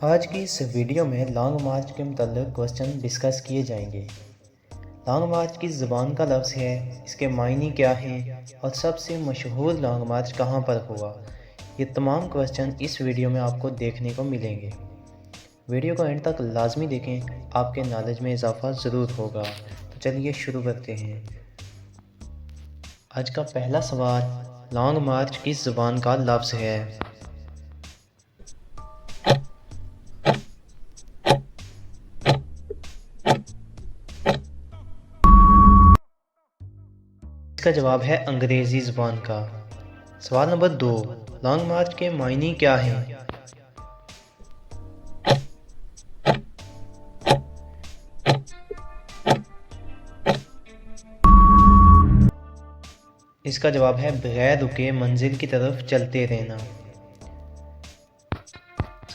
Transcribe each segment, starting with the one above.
आज की इस वीडियो में लॉन्ग मार्च के मुतल्लिक़ क्वेश्चन डिस्कस किए जाएंगे। लॉन्ग मार्च किस ज़बान का लफ्ज़ है, इसके मायने क्या हैं और सबसे मशहूर लॉन्ग मार्च कहाँ पर हुआ। ये तमाम क्वेश्चन इस वीडियो में आपको देखने को मिलेंगे। वीडियो को एंड तक लाजमी देखें, आपके नॉलेज में इजाफ़ा ज़रूर होगा। तो चलिए शुरू करते हैं। आज का पहला सवाल, लॉन्ग मार्च किस ज़बान का लफ्ज़ है। इसका जवाब है अंग्रेज़ी ज़बान का। सवाल नंबर 2, लॉन्ग मार्च के मायने क्या हैं। इसका जवाब है बगैर रुके मंजिल की तरफ चलते रहना।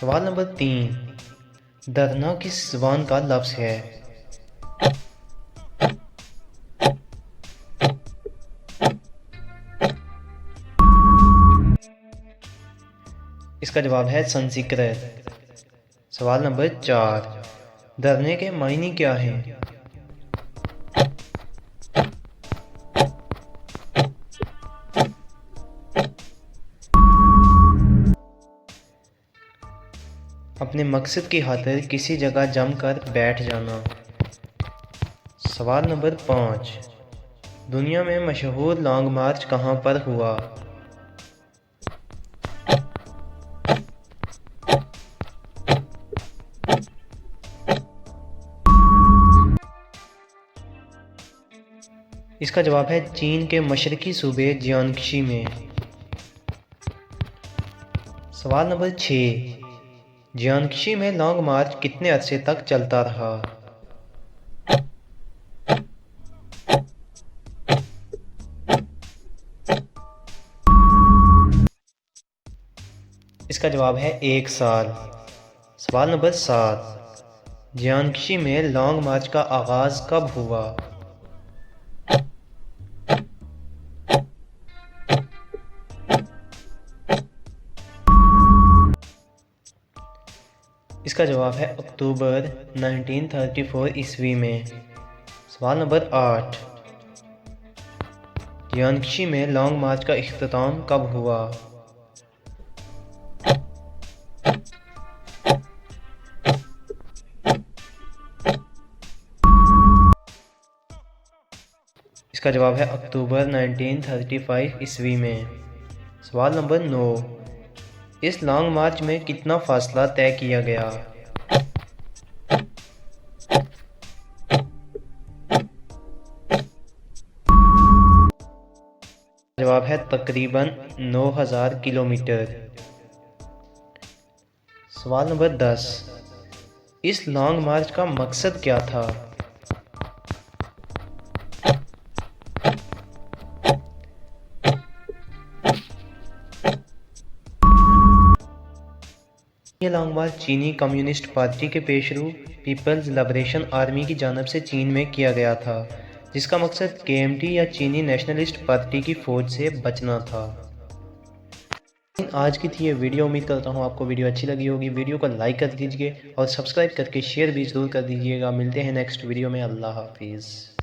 सवाल नंबर 3, धरना किस ज़बान का लफ्ज़ है। इसका जवाब है संस्कृत। सवाल नंबर 4, धरने के मायने क्या हैं। अपने मकसद की खातिर किसी जगह जमकर बैठ जाना। सवाल नंबर 5, दुनिया में मशहूर लॉन्ग मार्च कहाँ पर हुआ। इसका जवाब है चीन के मशरकी सूबे जियांग्शी में। सवाल नंबर 6, जियांग्शी में लॉन्ग मार्च कितने अरसे तक चलता रहा। इसका जवाब है 1 साल। सवाल नंबर 7, जियांग्शी में लॉन्ग मार्च का आगाज़ कब हुआ। इसका जवाब है अक्टूबर 1934 ईस्वी में। सवाल नंबर 8, जियांग्शी में लॉन्ग मार्च का इख्तिताम कब हुआ। इसका जवाब है अक्टूबर 1935 ईस्वी में। सवाल नंबर 9, इस लॉन्ग मार्च में कितना फासला तय किया गया। जवाब है तकरीबन 9000 किलोमीटर। सवाल नंबर 10, इस लॉन्ग मार्च का मकसद क्या था। ये लॉन्ग मार्च चीनी कम्युनिस्ट पार्टी के पेशरू पीपल्स लिबरेशन आर्मी की जानिब से चीन में किया गया था, जिसका मकसद केएमटी या चीनी नेशनलिस्ट पार्टी की फ़ौज से बचना था। आज की थी ये वीडियो। उम्मीद करता हूँ आपको वीडियो अच्छी लगी होगी। वीडियो को लाइक कर दीजिए और सब्सक्राइब करके शेयर भी ज़रूर कर दीजिएगा। मिलते हैं नेक्स्ट वीडियो में। अल्लाह हाफिज़।